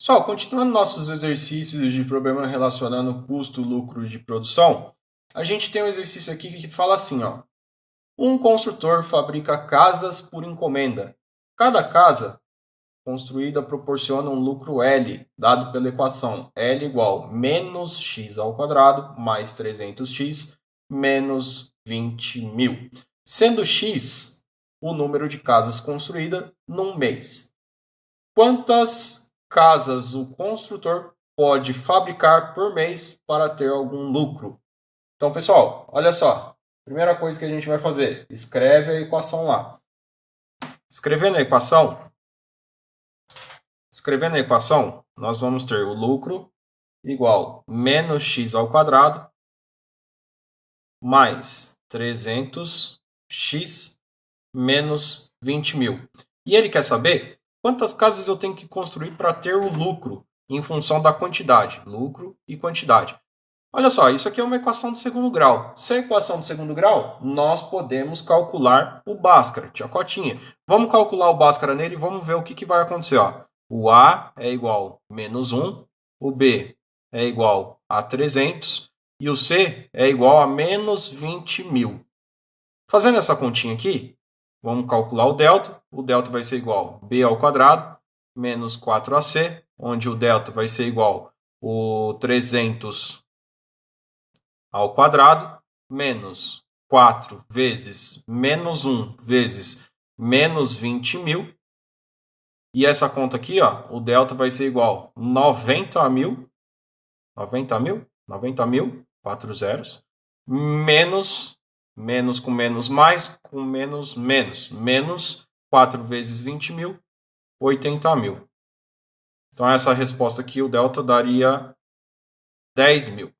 Pessoal, continuando nossos exercícios de problema relacionando custo-lucro de produção, a gente tem um exercício aqui que fala assim, ó. Um construtor fabrica casas por encomenda. Cada casa construída proporciona um lucro L, dado pela equação L igual menos x ao quadrado mais 300x menos 20.000, sendo x o número de casas construídas num mês. Quantas casas o construtor pode fabricar por mês para ter algum lucro? Então, pessoal, olha só. Primeira coisa que a gente vai fazer, escreve a equação lá. Escrevendo a equação, nós vamos ter o lucro igual menos x ao quadrado mais 300x menos 20.000. E ele quer saber quantas casas eu tenho que construir para ter o lucro em função da quantidade. Lucro e quantidade. Olha só, isso aqui é uma equação do segundo grau. Se é equação do segundo grau, nós podemos calcular o Bhaskara, tia Cotinha. Vamos calcular o Bhaskara nele e vamos ver o que vai acontecer. Ó. O A é igual a menos 1, o B é igual a 300 e o C é igual a menos 20.000. Fazendo essa continha aqui, vamos calcular o delta. O delta vai ser igual a B ao quadrado menos 4AC, onde o delta vai ser igual a 300 ao quadrado menos 4 vezes menos 1 vezes menos 20.000. E essa conta aqui, ó, o delta vai ser igual a 90.000, 4 zeros, menos com menos mais, com menos, menos 4 vezes 20.000, 80.000. Então essa resposta aqui, o delta daria 10.000.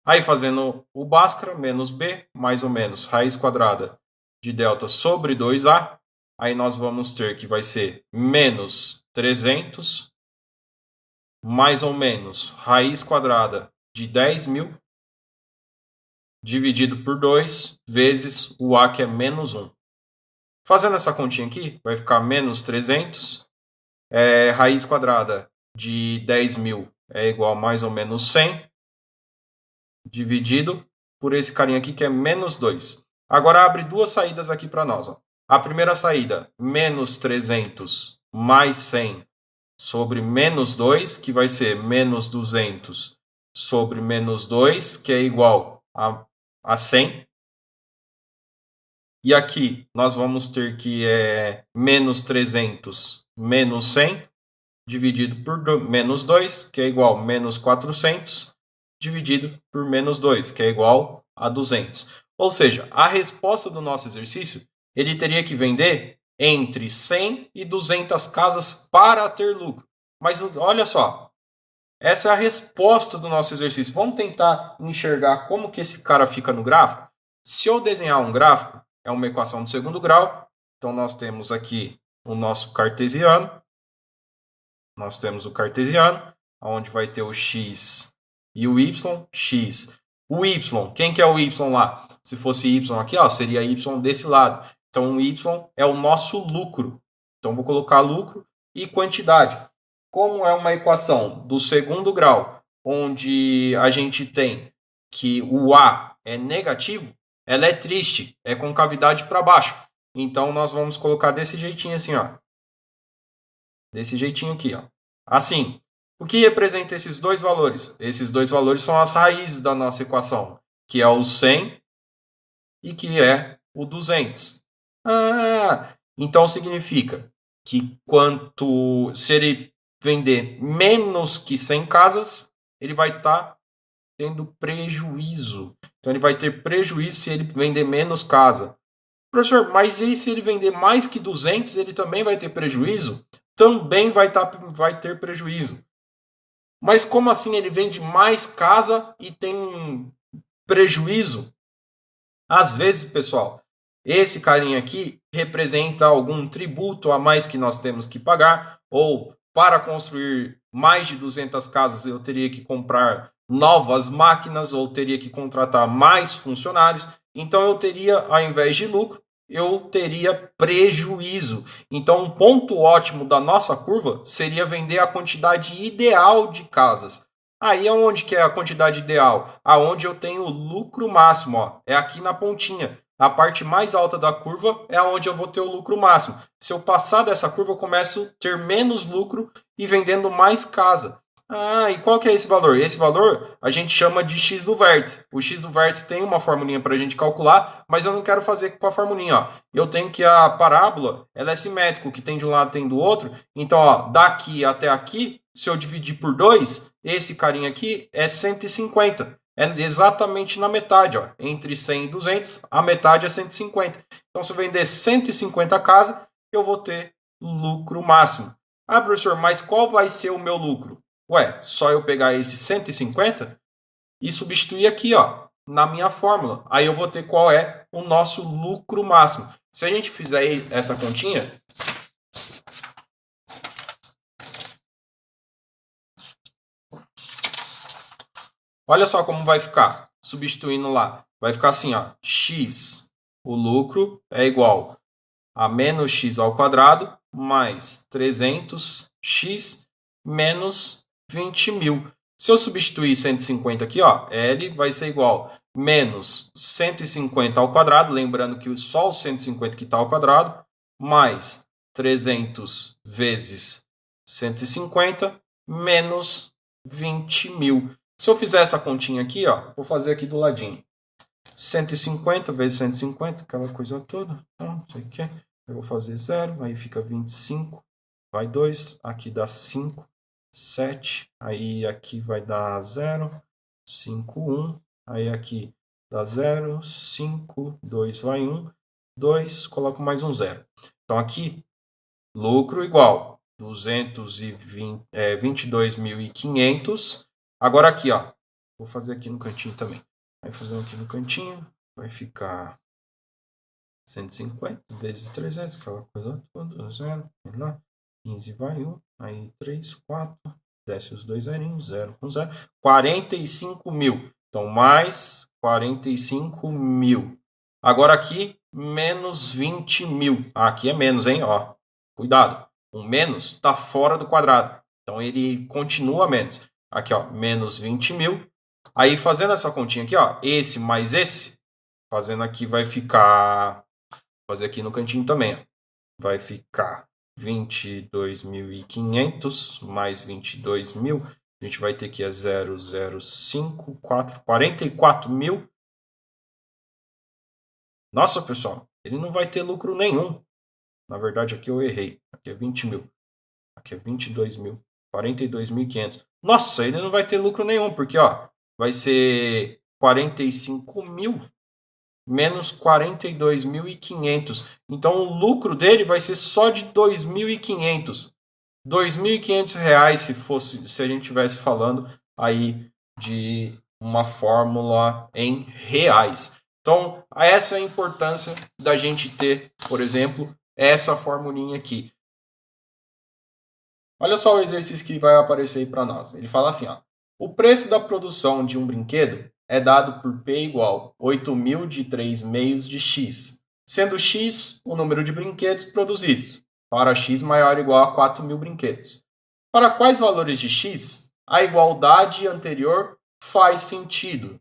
Aí fazendo o Bhaskara, menos B, mais ou menos, raiz quadrada de delta sobre 2A. Aí nós vamos ter que vai ser menos 300, mais ou menos, raiz quadrada de 10.000, dividido por 2, vezes o A, que é menos 1. Fazendo essa continha aqui, vai ficar menos 300, raiz quadrada de 10.000 é igual a mais ou menos 100, dividido por esse carinha aqui que é menos 2. Agora abre duas saídas aqui para nós. Ó. A primeira saída, menos 300 mais 100 sobre menos 2, que vai ser menos 200 sobre menos 2, que é igual a 100. E aqui nós vamos ter que menos 300 menos 100, dividido por menos 2, que é igual a menos 400, dividido por menos 2, que é igual a 200. Ou seja, a resposta do nosso exercício, ele teria que vender entre 100 e 200 casas para ter lucro. Mas olha só, essa é a resposta do nosso exercício. Vamos tentar enxergar como que esse cara fica no gráfico? Se eu desenhar um gráfico, é uma equação do segundo grau, então nós temos aqui o nosso cartesiano. Nós temos o cartesiano, onde vai ter o x e o y, x. O y, quem que é o y lá? Se fosse y aqui, ó, seria y desse lado. Então, o y é o nosso lucro. Então, vou colocar lucro e quantidade. Como é uma equação do segundo grau, onde a gente tem que o A é negativo, ela é triste, é com cavidade para baixo. Então, nós vamos colocar desse jeitinho assim, ó. Desse jeitinho aqui, ó. Assim, o que representa esses dois valores? Esses dois valores são as raízes da nossa equação, que é o 100 e que é o 200. Então significa que se ele vender menos que 100 casas, ele vai estar tendo prejuízo. Então ele vai ter prejuízo se ele vender menos casa. Professor, mas e se ele vender mais que 200, ele também vai ter prejuízo? Também vai ter prejuízo. Mas como assim ele vende mais casa e tem prejuízo? Às vezes, pessoal, esse carinha aqui representa algum tributo a mais que nós temos que pagar, ou para construir mais de 200 casas eu teria que comprar novas máquinas ou teria que contratar mais funcionários. Então eu teria, ao invés de lucro, eu teria prejuízo. Então, um ponto ótimo da nossa curva seria vender a quantidade ideal de casas. Aí aonde que é a quantidade ideal? Aonde eu tenho o lucro máximo, ó. É aqui na pontinha. A parte mais alta da curva é onde eu vou ter o lucro máximo. Se eu passar dessa curva, eu começo a ter menos lucro e vendendo mais casa. Ah, e qual que é esse valor? Esse valor a gente chama de x do vértice. O x do vértice tem uma formulinha para a gente calcular, mas eu não quero fazer com a formulinha. Ó. Eu tenho que a parábola ela é simétrica, o que tem de um lado tem do outro. Então, ó, daqui até aqui, se eu dividir por 2, esse carinha aqui é 150. É exatamente na metade. Ó. Entre 100 e 200, a metade é 150. Então, se eu vender 150 casas, eu vou ter lucro máximo. Ah, professor, mas qual vai ser o meu lucro? Ué, só eu pegar esse 150 e substituir aqui, ó, na minha fórmula. Aí eu vou ter qual é o nosso lucro máximo. Se a gente fizer essa continha, olha só como vai ficar, substituindo lá. Vai ficar assim, ó, x, o lucro é igual a menos x ao quadrado mais 300x menos 20.000. Se eu substituir 150 aqui, ó, L vai ser igual a menos 150 ao quadrado, lembrando que só o 150 que está ao quadrado, mais 300 vezes 150 menos 20.000. Se eu fizer essa continha aqui, ó, vou fazer aqui do ladinho. 150 vezes 150, aquela coisa toda, não sei o que. Eu vou fazer 0, aí fica 25, vai 2, aqui dá 5, 7, aí aqui vai dar 0, 5, 1, aí aqui dá 0, 5, 2 vai 1, 2, coloco mais um 0. Então aqui, lucro igual 22.500. Agora aqui, ó, vou fazer aqui no cantinho também. Vai fazendo aqui no cantinho, vai ficar 150 vezes 300, aquela coisa toda, 0, 15 vai 1, aí 3, 4, desce os dois zerinhos, 0 com 0, 45.000. Então, mais 45.000. Agora aqui, menos 20.000. Aqui é menos, hein? Ó, cuidado. O menos está fora do quadrado. Então, ele continua menos. Aqui, ó, menos 20.000. Aí, fazendo essa continha aqui, ó, esse mais esse, fazendo aqui vai ficar... fazer aqui no cantinho também, ó. Vai ficar 22.500 mais 22.000. A gente vai ter que 44.000. Nossa, pessoal, ele não vai ter lucro nenhum. Na verdade, aqui eu errei. Aqui é 20.000. Aqui é 22.000. 42.500. Nossa, ele não vai ter lucro nenhum, porque ó, vai ser 45.000 menos 42.500. Então o lucro dele vai ser só de 2.500. R$ 2.500 se a gente estivesse falando aí de uma fórmula em reais. Então, essa é a importância da gente ter, por exemplo, essa formulinha aqui. Olha só o exercício que vai aparecer aí para nós. Ele fala assim, ó, o preço da produção de um brinquedo é dado por P igual 8.000 de 3 meios de X, sendo X o número de brinquedos produzidos, para X maior ou igual a 4.000 brinquedos. Para quais valores de X a igualdade anterior faz sentido?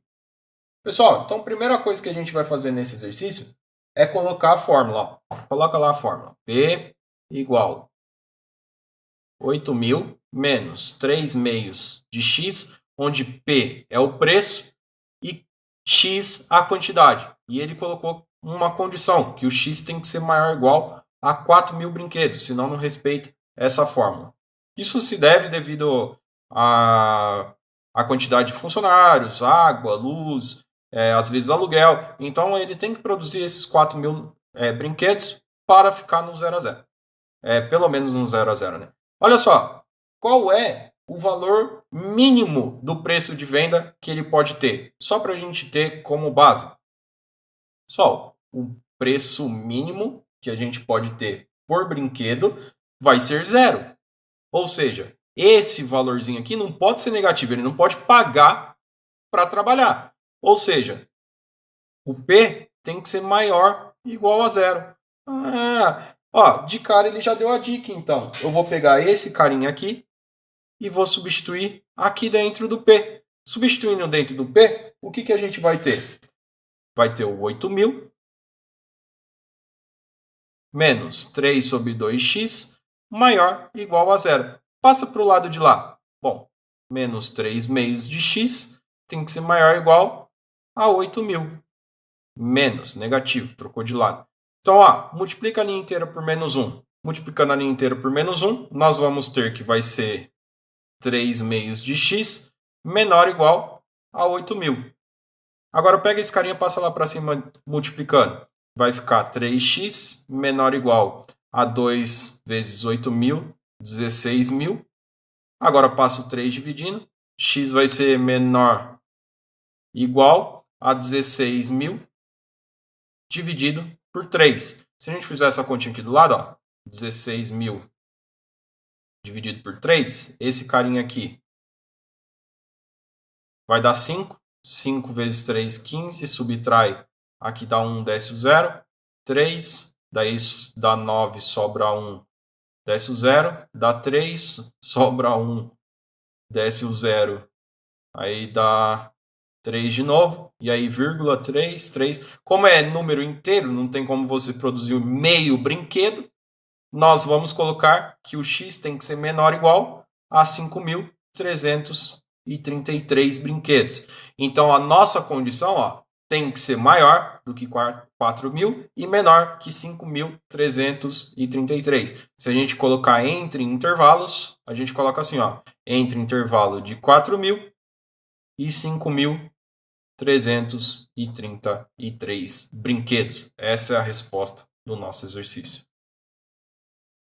Pessoal, então a primeira coisa que a gente vai fazer nesse exercício é colocar a fórmula. Ó. Coloca lá a fórmula. P igual 8.000 menos 3 meios de X, onde P é o preço e X a quantidade. E ele colocou uma condição, que o X tem que ser maior ou igual a 4.000 brinquedos, senão não respeita essa fórmula. Isso se deve devido à quantidade de funcionários, água, luz, às vezes aluguel. Então ele tem que produzir esses 4.000 brinquedos para ficar no 0 a 0. Pelo menos no 0 a 0, né? Olha só, qual é o valor mínimo do preço de venda que ele pode ter? Só para a gente ter como base. Pessoal, o preço mínimo que a gente pode ter por brinquedo vai ser 0. Ou seja, esse valorzinho aqui não pode ser negativo, ele não pode pagar para trabalhar. Ou seja, o P tem que ser maior igual a 0. Ó, de cara ele já deu a dica, então. Eu vou pegar esse carinha aqui e vou substituir aqui dentro do P. Substituindo dentro do P, o que a gente vai ter? Vai ter o 8.000 menos 3 sobre 2x maior ou igual a 0. Passa para o lado de lá. Bom, menos 3 meios de x tem que ser maior ou igual a 8.000. Menos, negativo, trocou de lado. Então, ó, multiplica a linha inteira por menos 1. Multiplicando a linha inteira por menos 1, nós vamos ter que vai ser 3 meios de x menor ou igual a 8.000. Agora pega esse carinha e passa lá para cima multiplicando. Vai ficar 3x menor ou igual a 2 vezes 8.000, 16.000. Agora passo 3 dividindo. X vai ser menor ou igual a 16.000 dividido por 3. Se a gente fizer essa continha aqui do lado, ó, 16.000 dividido por 3, esse carinha aqui vai dar 5. 5 vezes 3, 15. Subtrai, aqui dá 1, desce o 0. 3, daí dá 9, sobra 1, desce o 0. Dá 3, sobra 1, desce o 0. Aí dá 3 de novo. E aí, vírgula, 3, 3. Como é número inteiro, não tem como você produzir meio brinquedo. Nós vamos colocar que o x tem que ser menor ou igual a 5.333 brinquedos. Então, a nossa condição, ó, tem que ser maior do que 4.000 e menor que 5.333. Se a gente colocar entre intervalos, a gente coloca assim, ó, entre intervalo de 4.000 e 5.333 brinquedos. Essa é a resposta do nosso exercício.